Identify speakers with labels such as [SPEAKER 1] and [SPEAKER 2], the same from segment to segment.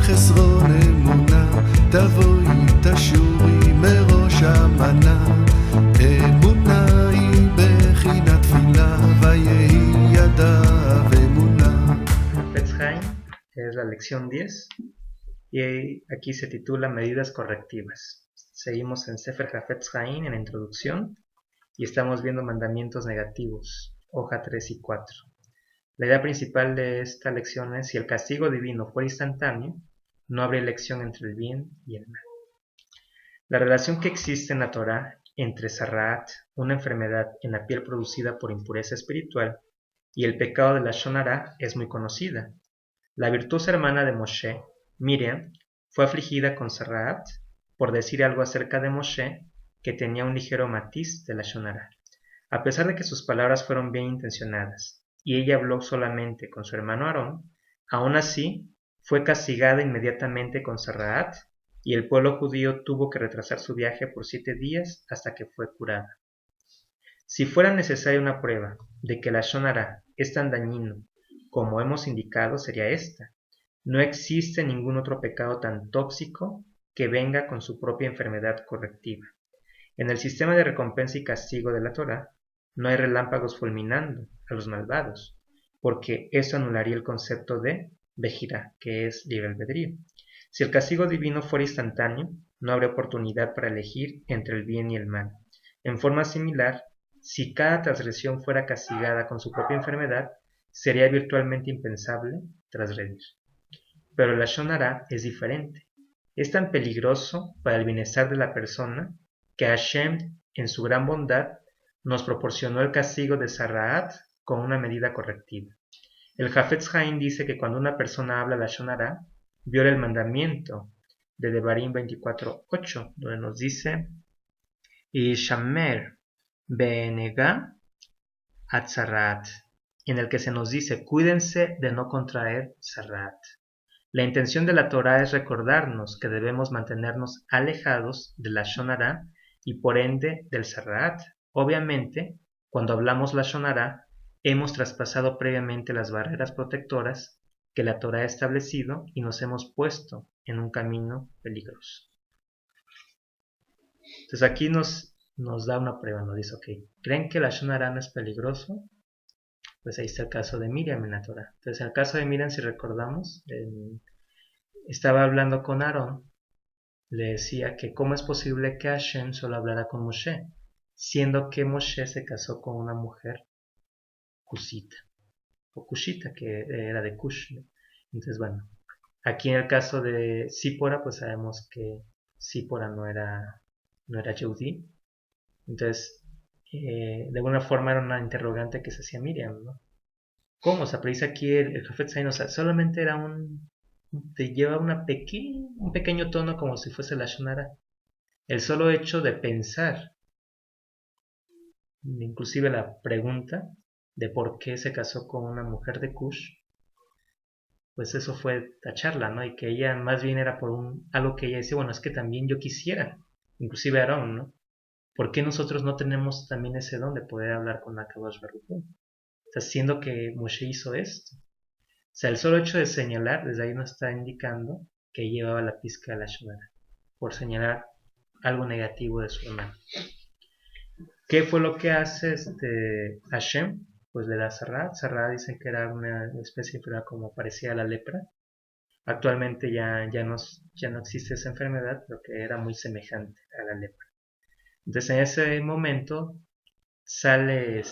[SPEAKER 1] חסרון אמונה, תבואי תשורי מראש המנה. אמונה היא בחינת תפילה, ויהי ידיו אמונה.
[SPEAKER 2] Hafetz Haim es la lección 10 y aquí se titula Medidas correctivas. Seguimos en Sefer Hafetz Haim en la introducción y estamos viendo mandamientos negativos, hoja 3 y 4. La idea principal de esta lección es: si el castigo divino fuera instantáneo, no habría elección entre el bien y el mal. La relación que existe en la Torá entre Sarraat, una enfermedad en la piel producida por impureza espiritual, y el pecado de la Lashon Hará es muy conocida. La virtuosa hermana de Moshe, Miriam, fue afligida con Sarraat por decir algo acerca de Moshe que tenía un ligero matiz de la Lashon Hará. A pesar de que sus palabras fueron bien intencionadas y ella habló solamente con su hermano Aarón, aún así fue castigada inmediatamente con Sarraat, y el pueblo judío tuvo que retrasar su viaje por 7 días hasta que fue curada. Si fuera necesaria una prueba de que la Lashon Hará es tan dañino como hemos indicado, sería esta: no existe ningún otro pecado tan tóxico que venga con su propia enfermedad correctiva. En el sistema de recompensa y castigo de la Torá, no hay relámpagos fulminando a los malvados, porque eso anularía el concepto de Bejirá, que es libre albedrío. Si el castigo divino fuera instantáneo, no habría oportunidad para elegir entre el bien y el mal. En forma similar, si cada transgresión fuera castigada con su propia enfermedad, sería virtualmente impensable transgredir. Pero la Lashon Hará es diferente. Es tan peligroso para el bienestar de la persona que Hashem, en su gran bondad, nos proporcionó el castigo de Sarraat con una medida correctiva. El Hafetz Haim dice que cuando una persona habla la Lashon Hará, viola el mandamiento de Devarim 24:8, donde nos dice: Yishamer be'enegá at Sarraat, en el que se nos dice: cuídense de no contraer Sarraat. La intención de la Torá es recordarnos que debemos mantenernos alejados de la Lashon Hará y por ende del Sarraat. Obviamente, cuando hablamos la Lashon Hará, hemos traspasado previamente las barreras protectoras que la Torá ha establecido y nos hemos puesto en un camino peligroso. Entonces aquí nos da una prueba, nos dice: ok, ¿creen que la Lashon Hará no es peligroso? Pues ahí está el caso de Miriam en la Torá. Entonces en el caso de Miriam, si recordamos, estaba hablando con Aarón, le decía que cómo es posible que Hashem solo hablara con Moshe, siendo que Moshe se casó con una mujer cusita, o cushita, que era de Cush, ¿no? Entonces, bueno, aquí en el caso de Sípora, pues sabemos que Sípora no era Yehudí. Entonces, de alguna forma era una interrogante que se hacía Miriam, ¿no? ¿Cómo? O sea, pero dice aquí el Hafetz Haim, o sea, solamente era te lleva un pequeño tono como si fuese la Lashon Hará. El solo hecho de pensar, inclusive la pregunta de por qué se casó con una mujer de Cush, pues eso fue tacharla, ¿no? Y que ella más bien era por algo que ella decía: bueno, es que también yo quisiera, inclusive Aarón, ¿no? ¿Por qué nosotros no tenemos también ese don de poder hablar con Akadosh Baruj Hu? O sea, siendo que Moshe hizo esto. O sea, el solo hecho de señalar, desde ahí nos está indicando que llevaba la pizca de la Lashon Hará, por señalar algo negativo de su hermano. ¿Qué fue lo que hace Hashem? Pues le da Sarraat. Sarraat dicen que era una especie de enfermedad como parecía a la lepra. Actualmente ya no existe esa enfermedad, pero que era muy semejante a la lepra. Entonces en ese momento sale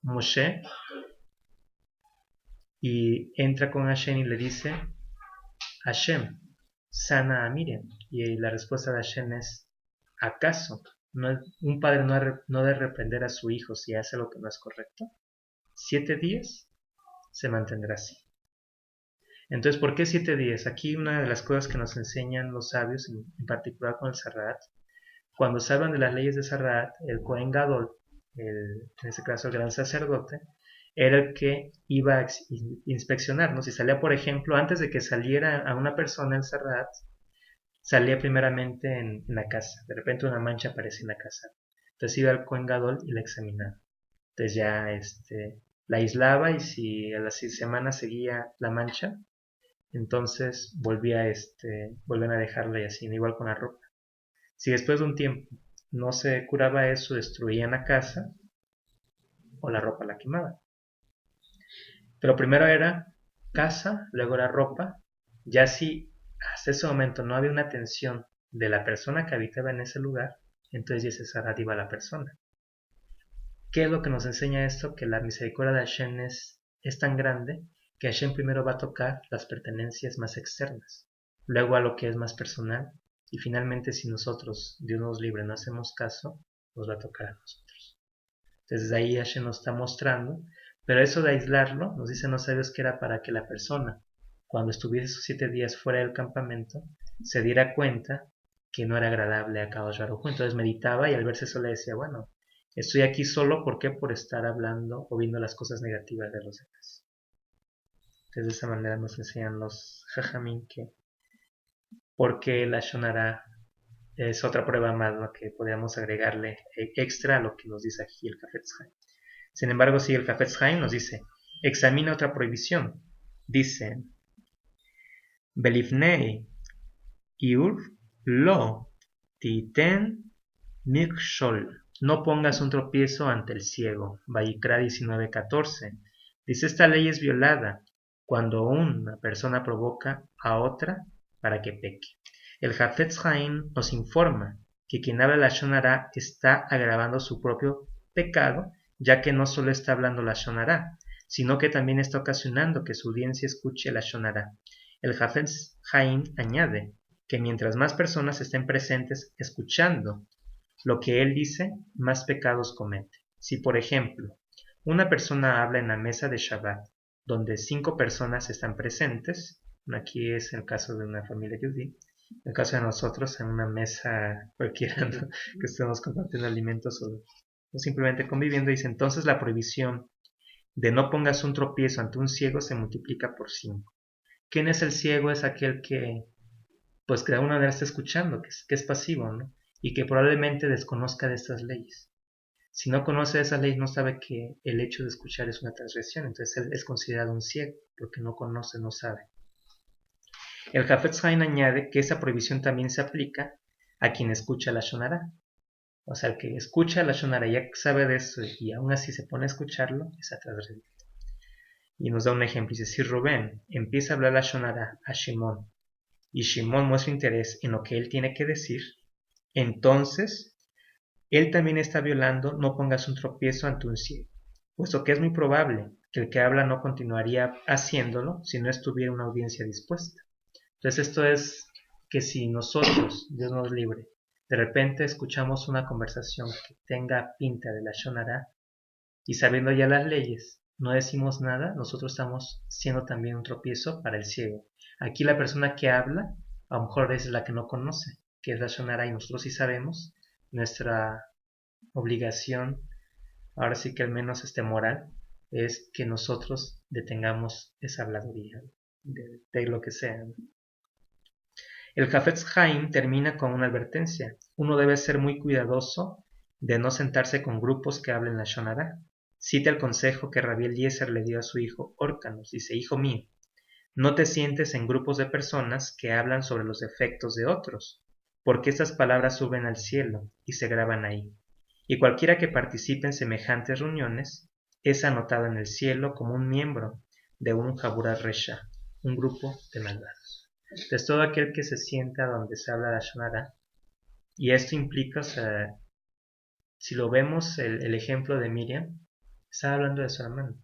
[SPEAKER 2] Moshe y entra con Hashem y le dice: Hashem, sana a Miriam. Y la respuesta de Hashem es: ¿acaso un padre no debe reprender a su hijo si hace lo que no es correcto? 7 días se mantendrá así. Entonces, ¿por qué 7 días? Aquí una de las cosas que nos enseñan los sabios, en particular con el Sarraat, cuando se hablan de las leyes de Sarraat, el Kohen Gadol, en este caso el gran sacerdote, era el que iba a inspeccionarnos. Si salía, por ejemplo, antes de que saliera a una persona el Sarraat, salía primeramente en la casa. De repente una mancha aparece en la casa. Entonces iba al Kohen Gadol y la examinaba. Entonces ya la aislaba, y si a las 6 semanas seguía la mancha, entonces volvían a dejarla y así, igual con la ropa. Si después de un tiempo no se curaba eso, destruían la casa o la ropa la quemaban. Pero primero era casa, luego era ropa. Ya si hasta ese momento no había una atención de la persona que habitaba en ese lugar, entonces ya se saradiva a la persona. ¿Qué es lo que nos enseña esto? Que la misericordia de Hashem es tan grande que Hashem primero va a tocar las pertenencias más externas, luego a lo que es más personal, y finalmente si nosotros, Dios nos libre, no hacemos caso, nos va a tocar a nosotros. Entonces de ahí Hashem nos está mostrando, pero eso de aislarlo, nos dicen los sabios que era para que la persona, cuando estuviese esos 7 días fuera del campamento, se diera cuenta que no era agradable a Kadosh Baruj Hu. Entonces meditaba y al verse solo decía, bueno, estoy aquí solo, ¿por qué? Por estar hablando o viendo las cosas negativas de los demás. Entonces de esa manera nos enseñan los Jajamín que porque la Shonara es otra prueba más, ¿no? Que podríamos agregarle extra a lo que nos dice aquí el Hafetz Haim. Sin embargo, si el Hafetz Haim nos dice, examina otra prohibición. Dice, Belifnei Iur lo titen mikshol. No pongas un tropiezo ante el ciego. Vayikra 19:14. Dice, esta ley es violada cuando una persona provoca a otra para que peque. El Hafetz Haim nos informa que quien habla Lashon Hara está agravando su propio pecado, ya que no solo está hablando Lashon Hara, sino que también está ocasionando que su audiencia escuche Lashon Hara. El Hafetz Haim añade que mientras más personas estén presentes escuchando lo que él dice, más pecados comete. Si, por ejemplo, una persona habla en la mesa de Shabbat, donde 5 personas están presentes, aquí es el caso de una familia judía, en el caso de nosotros, en una mesa cualquiera, ¿no? Que estemos compartiendo alimentos o simplemente conviviendo, dice, entonces la prohibición de no pongas un tropiezo ante un ciego se multiplica por 5. ¿Quién es el ciego? Es aquel que, pues que de alguna manera está escuchando, que es pasivo, ¿no? Y que probablemente desconozca de estas leyes. Si no conoce esas leyes, no sabe que el hecho de escuchar es una transgresión, entonces él es considerado un ciego, porque no conoce, no sabe. El Hafetz Haim añade que esa prohibición también se aplica a quien escucha la Shonara. O sea, el que escucha la Shonara ya sabe de eso y aún así se pone a escucharlo, es a transgredir. Y nos da un ejemplo, dice, si Rubén empieza a hablar la Shonara a Shimón, y Shimón muestra interés en lo que él tiene que decir, entonces él también está violando, no pongas un tropiezo ante un ciego, puesto que es muy probable que el que habla no continuaría haciéndolo si no estuviera una audiencia dispuesta. Entonces esto es que si nosotros, Dios nos libre, de repente escuchamos una conversación que tenga pinta de Lashon Hara y sabiendo ya las leyes, no decimos nada, nosotros estamos siendo también un tropiezo para el ciego. Aquí la persona que habla, a lo mejor es la que no conoce, que es Lashon Hara, y nosotros sí sabemos. Nuestra obligación, ahora sí que al menos moral, es que nosotros detengamos esa habladuría de lo que sea, ¿no? El Hafetz Haim termina con una advertencia. Uno debe ser muy cuidadoso de no sentarse con grupos que hablen Lashon Hara. Cita el consejo que Rabbi Eliezer le dio a su hijo Orcanos. Dice, hijo mío, no te sientes en grupos de personas que hablan sobre los defectos de otros, porque estas palabras suben al cielo y se graban ahí. Y cualquiera que participe en semejantes reuniones es anotado en el cielo como un miembro de un Jaburat Resha, un grupo de malvados. Entonces todo aquel que se sienta donde se habla Lashon Hara, y esto implica, o sea, si lo vemos el ejemplo de Miriam, está hablando de su hermano.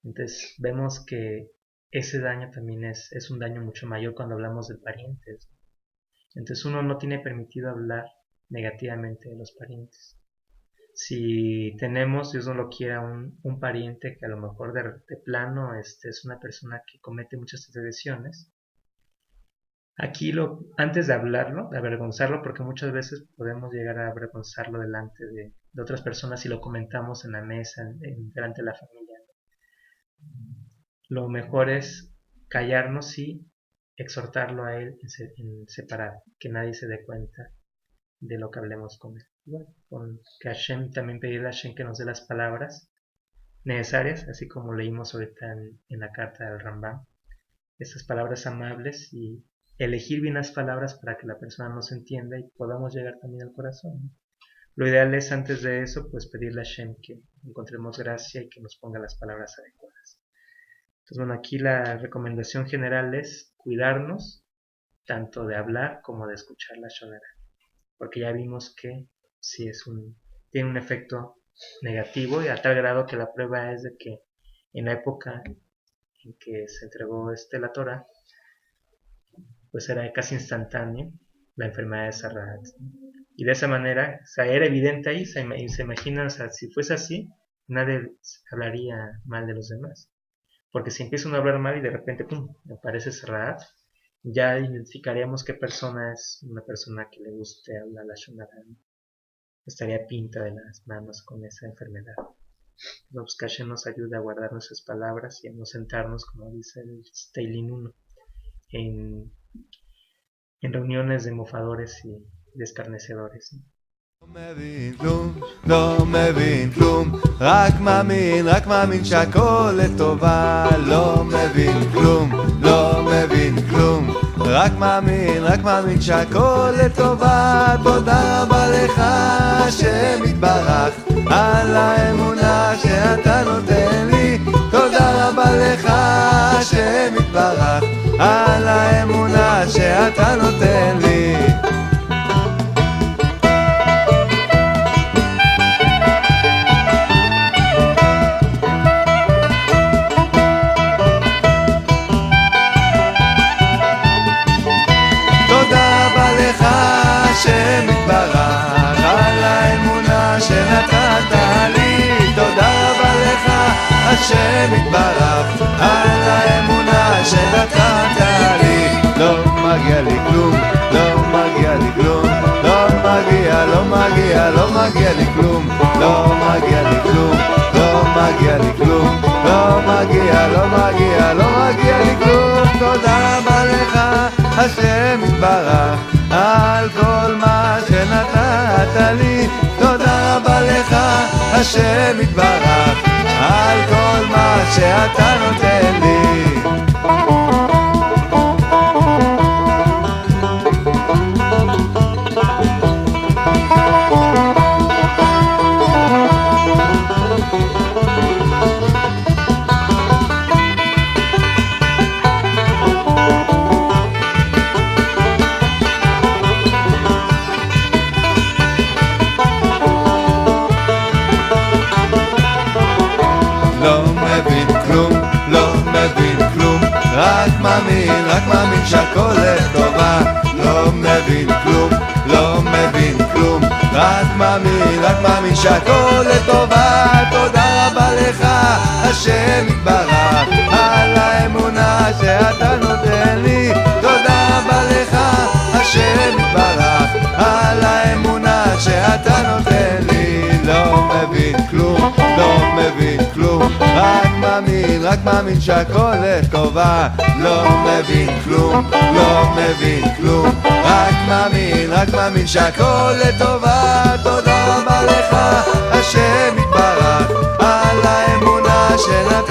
[SPEAKER 2] Entonces vemos que ese daño también es un daño mucho mayor cuando hablamos de parientes. Entonces uno no tiene permitido hablar negativamente de los parientes. Si tenemos, Dios no lo quiera, un pariente que a lo mejor de plano es una persona que comete muchas transgresiones, aquí antes de hablarlo, de avergonzarlo, porque muchas veces podemos llegar a avergonzarlo delante de otras personas si lo comentamos en la mesa, delante de la familia. Lo mejor es callarnos y exhortarlo a él en separado, que nadie se dé cuenta de lo que hablemos con él. Bueno, con que Hashem, también pedirle a Hashem que nos dé las palabras necesarias, así como leímos ahorita en la carta del Rambam, esas palabras amables y elegir bien las palabras para que la persona nos entienda y podamos llegar también al corazón, ¿no? Lo ideal es antes de eso pues pedirle a Hashem que encontremos gracia y que nos ponga las palabras adecuadas. Entonces bueno, aquí la recomendación general es cuidarnos tanto de hablar como de escuchar la Shonara, porque ya vimos que sí tiene un efecto negativo, y a tal grado que la prueba es de que en la época en que se entregó la Torah, pues era casi instantáneo la enfermedad de Sarrat. Y de esa manera, o sea, era evidente ahí, se imagina, o sea, si fuese así, nadie hablaría mal de los demás. Porque si empieza uno a hablar mal y de repente, ¡pum!, aparece Sarrat, ya identificaríamos qué persona es una persona que le guste hablar la Shonara, ¿no? Estaría pinta de las manos con esa enfermedad. Entonces, que Hashem nos ayude a guardar nuestras palabras y a no sentarnos, como dice el Teilín 1, en reuniones de mofadores y de escarnecedores, ¿no?
[SPEAKER 3] לא מבין כלום, רק מאמין שהכל לטובה. לא מבין כלום, לא מבין כלום, רק מאמין שהכל לטובה. תודה רבה לך השם יתברך על האמונה שאתה נותן לי. תודה רבה לך השם יתברך על האמונה שאתה נותן לי. השם יתברך על האמונה שנתת לי. תודה רבה לך השם יתברך על האמונה שנתת לי. לא מגיע לי כלום, לא מגיע לי כלום, לא מגיע לי כלום, לא מגיע לי כלום, לא מגיע לי כלום, לא מגיע לי כלום. תודה רבה לך השם יתברך על כל מה שנתת לי. תודה רבה לך השם יתברך על כל מה שאתה נותן לי. רק מאמין שהכל לטובה. לא מבין כלום, לא מבין כלום, רק מאמין שהכל לטובה. תודה רבה לך השם יתברך על האמונה שאתה נותן לי. תודה רבה לך השם יתברך על האמונה שאתה נותן לי. לא מבין כלום, לא מבין כלום, רק מאמין שהכל לטובה. לא מבין כלום, לא מבין כלום, רק מאמין שהכל לטובה. תודה רבה לך השם יתברך על האמונה שנתת